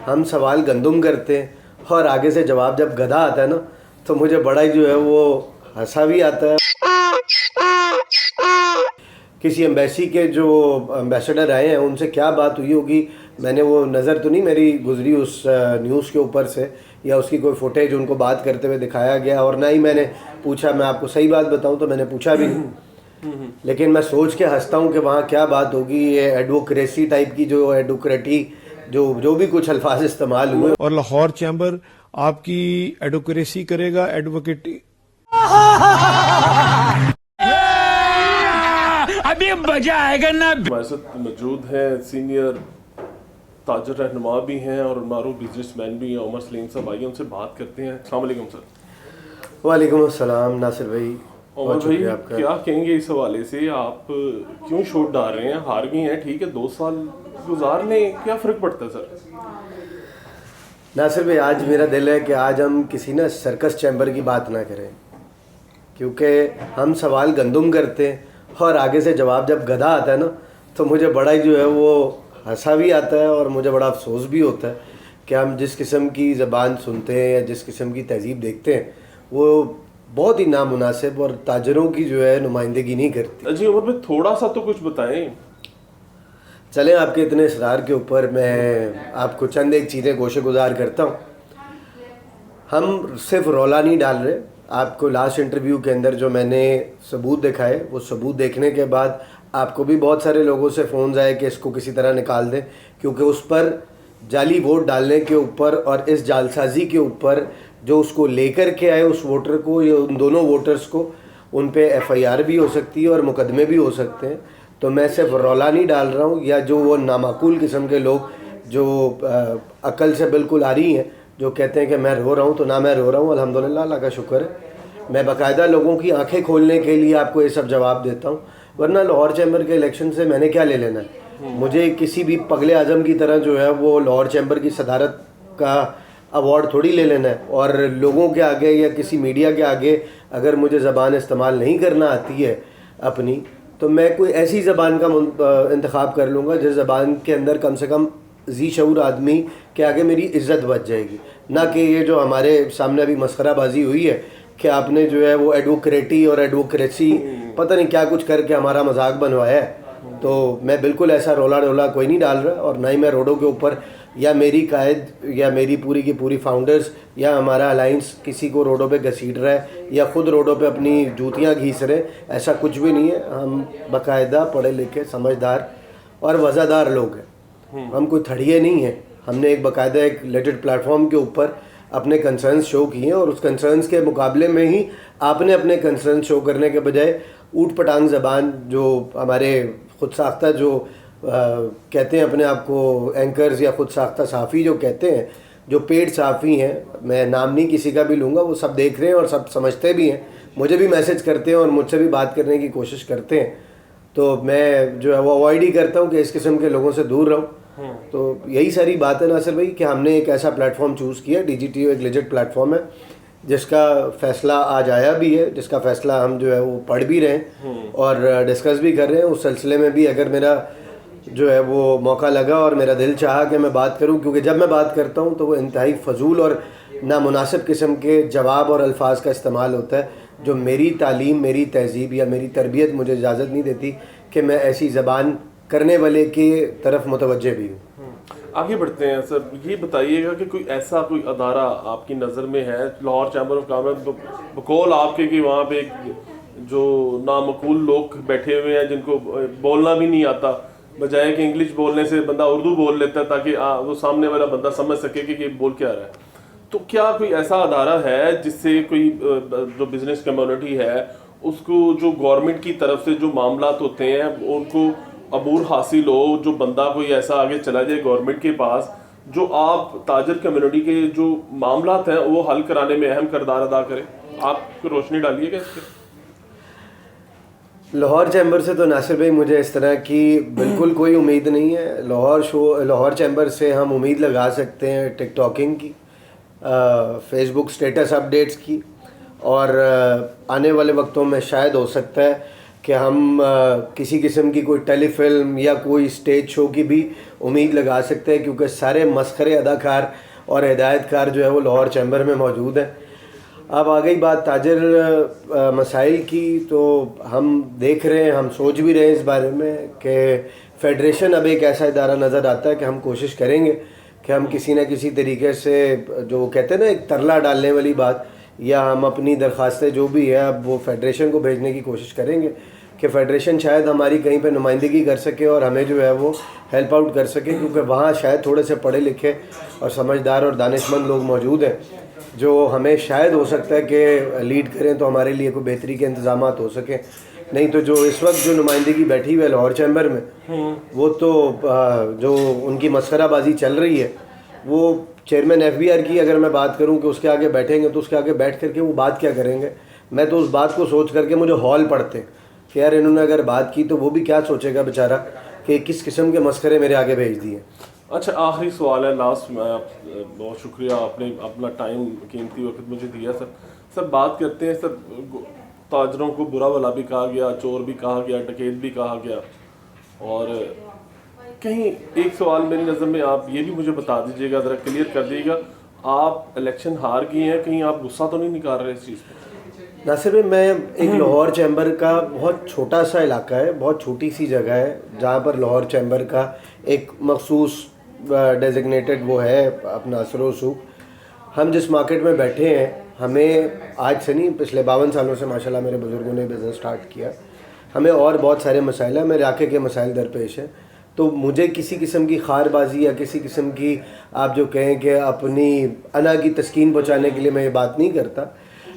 ہم سوال گندم کرتے ہیں اور آگے سے جواب جب گدھا آتا ہے نا تو مجھے بڑا ہی جو ہے وہ ہنسا بھی آتا ہے. کسی ایمبیسی کے جو امبیسڈر آئے ہیں ان سے کیا بات ہوئی ہوگی, میں نے وہ نظر تو نہیں میری گزری اس نیوز کے اوپر سے, یا اس کی کوئی فوٹیج ان کو بات کرتے ہوئے دکھایا گیا, اور نہ ہی میں نے پوچھا. میں آپ کو صحیح بات بتاؤں تو میں نے پوچھا بھی نہیں, لیکن میں سوچ کے ہنستا ہوں کہ وہاں کیا بات ہوگی. یہ ایڈوکریسی ٹائپ کی جو ایڈوکریٹی جو بھی کچھ الفاظ استعمال ہوئے. اور لاہور چیمبر آپ کی ایڈوکریسی کرے گا, ایڈوکیٹی ابھی مزہ آئے گا نا. ہمارے ساتھ موجود ہیں سینئر تاجر رہنما بھی ہیں اور معروف بزنس مین بھی ہیں, عمر سلیم صاحب. آئیے ان سے بات کرتے ہیں. السلام علیکم سر. وعلیکم السلام ناصر بھائی. عمر بھائی کیا کہیں گے اس حوالے سے, آپ کیوں شوٹ ڈال رہے ہیں؟ ہار گئی ہیں ٹھیک ہے, 2 سال گزار لیں, کیا فرق پڑتا ہے سر؟ ناصر بھائی آج میرا دل ہے کہ آج ہم کسی نا سرکس چیمبر کی بات نہ کریں, کیونکہ ہم سوال گندم کرتے ہیں اور آگے سے جواب جب گدھا آتا ہے نا تو مجھے بڑا ہی جو ہے وہ ہنسا بھی آتا ہے اور مجھے بڑا افسوس بھی ہوتا ہے کہ ہم جس قسم کی زبان سنتے ہیں یا جس قسم کی تہذیب دیکھتے ہیں وہ بہت ہی نامناسب اور تاجروں کی جو ہے نمائندگی نہیں کرتی. جی عمر بھائی تھوڑا سا تو کچھ بتائیں. چلیں آپ کے اتنے اصرار کے اوپر میں آپ کو چند ایک چیزیں گوشے گزار کرتا ہوں. ہم صرف رولا نہیں ڈال رہے. آپ کو لاسٹ انٹرویو کے اندر جو میں نے ثبوت دکھائے, وہ ثبوت دیکھنے کے بعد آپ کو بھی بہت سارے لوگوں سے فونز آئے کہ اس کو کسی طرح نکال دیں, کیونکہ اس پر جعلی ووٹ ڈالنے کے اوپر اور اس جعلسازی کے اوپر جو اس کو لے کر کے آئے اس ووٹر کو یا ان دونوں ووٹرز کو, ان پہ ایف آئی آر بھی ہو سکتی ہے اور مقدمے بھی ہو سکتے ہیں. تو میں صرف رولا نہیں ڈال رہا ہوں, یا جو وہ نامعقول قسم کے لوگ جو عقل سے بالکل آ رہی ہیں جو کہتے ہیں کہ میں رو رہا ہوں, تو نہ میں رو رہا ہوں, الحمدللہ اللہ کا شکر ہے. میں باقاعدہ لوگوں کی آنکھیں کھولنے کے لیے آپ کو یہ سب جواب دیتا ہوں, ورنہ لاہور چیمبر کے الیکشن سے میں نے کیا لے لینا ہے. مجھے کسی بھی پگلے اعظم کی طرح جو ہے وہ لاہور چیمبر کی صدارت کا ایوارڈ تھوڑی لے لینا ہے, اور لوگوں کے آگے یا کسی میڈیا کے آگے اگر مجھے زبان استعمال نہیں کرنا آتی ہے اپنی, تو میں کوئی ایسی زبان کا انتخاب کر لوں گا جس زبان کے اندر کم سے کم ذی شعور آدمی کے آگے میری عزت بچ جائے گی. نہ کہ یہ جو ہمارے سامنے ابھی مسخرہ بازی ہوئی ہے کہ آپ نے جو ہے وہ ایڈوکریٹی اور ایڈوکریسی پتہ نہیں کیا کچھ کر کے ہمارا مذاق بنوایا ہے. تو میں بالکل ایسا رولا کوئی نہیں ڈال رہا, اور نہ ہی میں روڈوں کے اوپر یا میری قائد یا میری پوری کی پوری فاؤنڈرز یا ہمارا الائنس کسی کو روڈوں پہ گھسیٹ رہا ہے یا خود روڈوں پہ اپنی جوتیاں گھیس رہے. ایسا کچھ بھی نہیں ہے. ہم باقاعدہ پڑھے لکھے سمجھدار اور وزادار لوگ ہیں, ہم کوئی تھڑیے نہیں ہیں. ہم نے ایک باقاعدہ ایک لیجٹ پلیٹ فارم کے اوپر اپنے کنسرنز شو کیے ہیں, اور اس کنسرنز کے مقابلے میں ہی آپ نے اپنے کنسرنز شو کرنے کے بجائے اوٹ پٹانگ زبان جو ہمارے خود ساختہ جو کہتے ہیں اپنے آپ کو اینکرز یا خود ساختہ صحافی جو کہتے ہیں, جو پیڈ صحافی ہیں, میں نام نہیں کسی کا بھی لوں گا, وہ سب دیکھ رہے ہیں اور سب سمجھتے بھی ہیں, مجھے بھی میسج کرتے ہیں اور مجھ سے بھی بات کرنے کی کوشش کرتے ہیں. تو میں جو ہے وہ اوائڈ ہی کرتا ہوں کہ اس قسم کے لوگوں سے دور رہوں. تو یہی ساری بات ہے ناصر بھائی کہ ہم نے ایک ایسا پلیٹ فارم چوز کیا. ڈی جی ٹی او ایک لیجٹ پلیٹ فارم ہے جس کا فیصلہ آج آیا بھی ہے, جس کا فیصلہ ہم جو ہے وہ پڑھ بھی رہے ہیں اور ڈسکس بھی کر رہے ہیں. اس سلسلے میں بھی اگر میرا جو ہے وہ موقع لگا اور میرا دل چاہا کہ میں بات کروں, کیونکہ جب میں بات کرتا ہوں تو وہ انتہائی فضول اور نامناسب قسم کے جواب اور الفاظ کا استعمال ہوتا ہے جو میری تعلیم, میری تہذیب یا میری تربیت مجھے اجازت نہیں دیتی کہ میں ایسی زبان کرنے والے کی طرف متوجہ بھی ہوں. آگے بڑھتے ہیں سر. یہ بتائیے گا کہ کوئی ایسا کوئی ادارہ آپ کی نظر میں ہے لاہور چیمبر آف کامرس بقول آپ کے کہ وہاں پہ جو نامعقول لوگ بیٹھے ہوئے ہیں جن کو بولنا بھی نہیں آتا, بجائے کہ انگلش بولنے سے بندہ اردو بول لیتا ہے تاکہ وہ سامنے والا بندہ سمجھ سکے کہ یہ بول کیا رہا ہے. تو کیا کوئی ایسا ادارہ ہے جس سے کوئی جو بزنس کمیونٹی ہے اس کو جو گورنمنٹ کی طرف سے جو معاملات ہوتے ہیں ان کو عبور حاصل ہو, جو بندہ کوئی ایسا آگے چلا جائے گورنمنٹ کے پاس جو آپ تاجر کمیونٹی کے جو معاملات ہیں وہ حل کرانے میں اہم کردار ادا کرے؟ آپ کو روشنی ڈالیے گا اس پہ. لاہور چیمبر سے تو ناصر بھائی مجھے اس طرح کی بالکل کوئی امید نہیں ہے. لاہور چیمبر سے ہم امید لگا سکتے ہیں ٹک ٹاکنگ کی, فیس بک اسٹیٹس اپڈیٹس کی, اور آنے والے وقتوں میں شاید ہو سکتا ہے کہ ہم کسی قسم کی کوئی ٹیلی فلم یا کوئی اسٹیج شو کی بھی امید لگا سکتے ہیں، کیونکہ سارے مسخرے اداکار اور ہدایت کار جو ہے وہ لاہور چیمبر میں موجود ہیں۔ اب آ گئی بات تاجر مسائل کی، تو ہم دیکھ رہے ہیں، ہم سوچ بھی رہے ہیں اس بارے میں کہ فیڈریشن اب ایک ایسا ادارہ نظر آتا ہے کہ ہم کوشش کریں گے کہ ہم کسی نہ کسی طریقے سے، جو کہتے ہیں نا ایک ترلا ڈالنے والی بات، یا ہم اپنی درخواستیں جو بھی ہے اب وہ فیڈریشن کو بھیجنے کی کوشش کریں گے کہ فیڈریشن شاید ہماری کہیں پہ نمائندگی کر سکے اور ہمیں جو ہے وہ ہیلپ آؤٹ کر سکے، کیونکہ وہاں شاید تھوڑے سے پڑھے لکھے اور سمجھدار اور دانش مند لوگ موجود ہیں جو ہمیں شاید ہو سکتا ہے کہ لیڈ کریں تو ہمارے لیے کوئی بہتری کے انتظامات ہو سکیں۔ نہیں تو جو اس وقت جو نمائندگی بیٹھی ہوئی ہے لاہور چیمبر میں، وہ تو جو ان کی مسخرہ بازی چل رہی ہے، وہ چیئرمین ایف بی آر کی اگر میں بات کروں کہ اس کے آگے بیٹھیں گے تو اس کے آگے بیٹھ کر کے وہ بات کیا کریں گے؟ میں تو اس بات کو سوچ کر کے مجھے ہال پڑتے کہ یار انہوں نے اگر بات کی تو وہ بھی کیا سوچے گا بیچارہ کہ کس قسم کے مسخرے میرے آگے بھیج دیے۔ اچھا آخری سوال ہے، لاسٹ میں بہت شکریہ آپ نے اپنا ٹائم قیمتی وقت مجھے دیا سر۔ سر بات کرتے ہیں سر، تاجروں کو برا بھلا بھی کہا گیا، چور بھی کہا گیا، ڈکیت بھی کہا گیا، اور کہیں ایک سوال میری نظر میں آپ یہ بھی مجھے بتا دیجیے گا، ذرا کلیئر کر دیجیے گا، آپ الیکشن ہار گئی ہیں، کہیں آپ غصہ تو نہیں نکال رہے اس چیز پہ؟ ناصر بھائی، میں ایک لاہور چیمبر کا بہت چھوٹا سا علاقہ ہے، بہت چھوٹی سی جگہ ہے جہاں پر لاہور چیمبر کا ایک مخصوص ڈیزگنیٹڈ وہ ہے اپنا اثر و رسوخ۔ ہم جس مارکیٹ میں بیٹھے ہیں، ہمیں آج سے نہیں، پچھلے 52 سالوں سے ماشاءاللہ میرے بزرگوں نے بزنس سٹارٹ کیا، ہمیں اور بہت سارے مسائل ہیں، میرے علاقے کے مسائل درپیش ہیں، تو مجھے کسی قسم کی خار بازی یا کسی قسم کی آپ جو کہیں کہ اپنی انا کی تسکین پہنچانے کے لیے میں یہ بات نہیں کرتا۔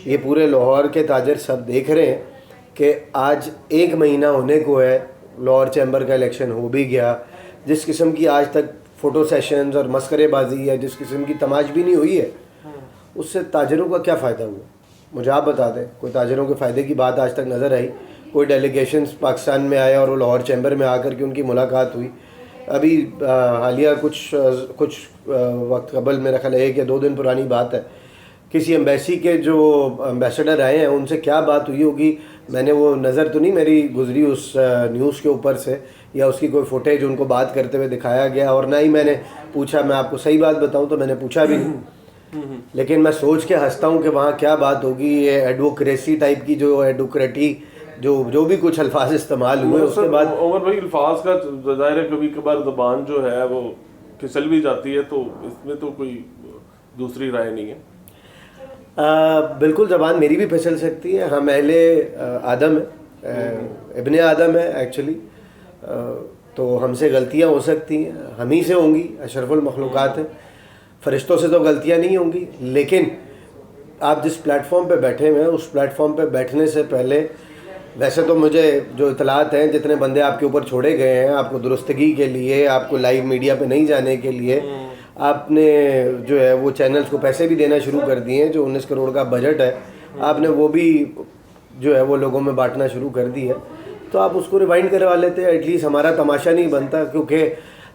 یہ پورے لاہور کے تاجر سب دیکھ رہے ہیں کہ آج 1 مہینہ ہونے کو ہے، لاہور چیمبر کا الیکشن ہو بھی گیا، جس قسم کی آج تک فوٹو سیشنز اور مسخرے بازی ہے، جس قسم کی تماش بھی نہیں ہوئی ہے، اس سے تاجروں کا کیا فائدہ ہوا؟ مجھے آپ بتا دیں، کوئی تاجروں کے فائدے کی بات آج تک نظر آئی؟ کوئی ڈیلیگیشنز پاکستان میں آئے اور وہ لاہور چیمبر میں آ کر کے ان کی ملاقات ہوئی؟ ابھی حالیہ کچھ وقت قبل، میرا خیال 1 یا 2 دن پرانی بات ہے، کسی ایمبیسی کے جو امبیسڈر آئے ہیں ان سے کیا بات ہوئی ہوگی، میں نے وہ نظر تو نہیں میری گزری اس نیوز کے اوپر سے، یا اس کی کوئی فوٹیج ان کو بات کرتے ہوئے دکھایا گیا، اور نہ ہی میں نے پوچھا، میں آپ کو صحیح بات بتاؤں تو میں نے پوچھا بھی نہیں، لیکن میں سوچ کے ہنستا ہوں کہ وہاں کیا بات ہوگی، یہ ایڈوکریسی ٹائپ کی جو ایڈوکریٹی جو بھی کچھ الفاظ استعمال ہوئے اس کے بعد۔ عمر بھائی، الفاظ کا ظاہر ہے کبھی کبھار زبان جو ہے وہ پھسل بھی جاتی ہے، تو اس میں تو کوئی دوسری رائے نہیں ہے۔ بالکل زبان میری بھی پھسل سکتی ہے، ہم اہل آدم ہیں، ابن آدم ہے ایکچولی، تو ہم سے غلطیاں ہو سکتی ہیں، ہم ہی سے ہوں گی، اشرف المخلوقات ہیں، فرشتوں سے تو غلطیاں نہیں ہوں گی۔ لیکن آپ جس پلیٹ فارم پہ بیٹھے ہوئے ہیں، اس پلیٹ فارم پہ بیٹھنے سے پہلے، ویسے تو مجھے جو اطلاعات ہیں، جتنے بندے آپ کے اوپر چھوڑے گئے ہیں آپ کو درستگی کے لیے، آپ کو لائیو میڈیا پہ نہیں جانے کے لیے، آپ نے جو ہے وہ چینلز کو پیسے بھی دینا شروع کر دیے ہیں، جو 19 کروڑ کا بجٹ ہے آپ نے وہ بھی جو ہے وہ لوگوں میں بانٹنا شروع کر دی ہے، تو آپ اس کو ریوائنڈ کروا لیتے، ایٹ لیسٹ ہمارا تماشا نہیں بنتا، کیونکہ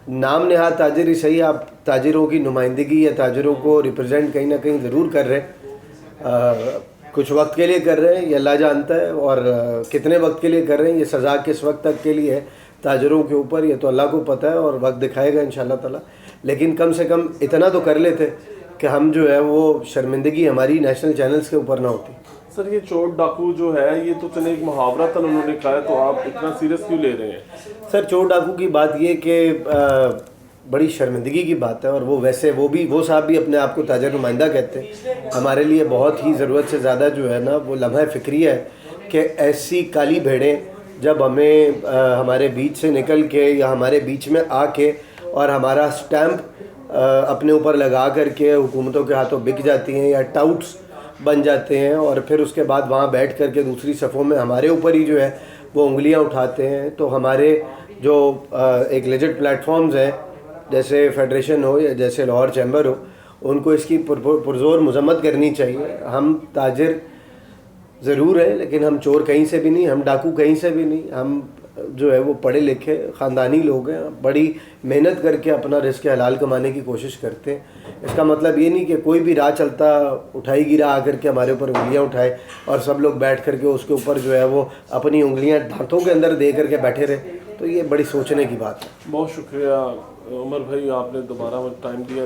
نام نہاد تاجر ہی صحیح، آپ تاجروں کی نمائندگی یا تاجروں کو ریپرزینٹ کہیں نہ کہیں ضرور کر رہے ہیں، کچھ وقت کے لیے کر رہے ہیں، یہ اللہ جانتا ہے، اور کتنے وقت کے لیے کر رہے ہیں، یہ سزا کس وقت تک کے لیے ہے تاجروں کے اوپر، یہ تو اللہ کو پتہ ہے اور وقت دکھائے گا انشاءاللہ تعالی، لیکن کم سے کم اتنا تو کر لیتے کہ ہم جو ہے وہ شرمندگی ہماری نیشنل چینلز کے اوپر نہ ہوتی۔ سر یہ چور ڈاکو جو ہے یہ تو چلے ایک محاورہ تھا، انہوں نے کہا ہے، تو آپ اتنا سیریس کیوں لے رہے ہیں؟ سر چور ڈاکو کی بات یہ کہ بڑی شرمندگی کی بات ہے، اور وہ ویسے وہ صاحب بھی اپنے آپ کو تاجر نمائندہ کہتے ہیں، ہمارے لیے بہت ہی ضرورت سے زیادہ جو ہے نا وہ لمحہ فکریہ ہے کہ ایسی کالی بھیڑیں جب ہمیں ہمارے بیچ سے نکل کے یا ہمارے بیچ میں آ کے اور ہمارا سٹیمپ اپنے اوپر لگا کر کے حکومتوں کے ہاتھوں بک جاتی ہیں یا ٹاؤٹس بن جاتے ہیں، اور پھر اس کے بعد وہاں بیٹھ کر کے دوسری صفوں میں ہمارے اوپر ہی جو ہے وہ انگلیاں اٹھاتے ہیں، تو ہمارے جو ایک لیجٹ پلیٹ فارمز ہیں جیسے فیڈریشن ہو یا جیسے لاہور چیمبر ہو، ان کو اس کی پرزور مذمت کرنی چاہیے۔ ہم تاجر ضرور ہیں لیکن ہم چور کہیں سے بھی نہیں، ہم ڈاکو کہیں سے بھی نہیں، ہم جو ہے وہ پڑھے لکھے خاندانی لوگ ہیں, بڑی محنت کر کے اپنا رزق حلال کمانے کی کوشش کرتے ہیں. اس کا مطلب یہ نہیں کہ کوئی بھی راہ چلتا اٹھائی گرا آ کر کے ہمارے اوپر انگلیاں اٹھائے اور سب لوگ بیٹھ کر کے اس کے اوپر جو ہے وہ اپنی انگلیاں دانتوں کے اندر دے کر کے بیٹھے رہے. تو یہ بڑی سوچنے کی بات ہے. بہت شکریہ عمر بھائی, آپ نے دوبارہ ٹائم دیا.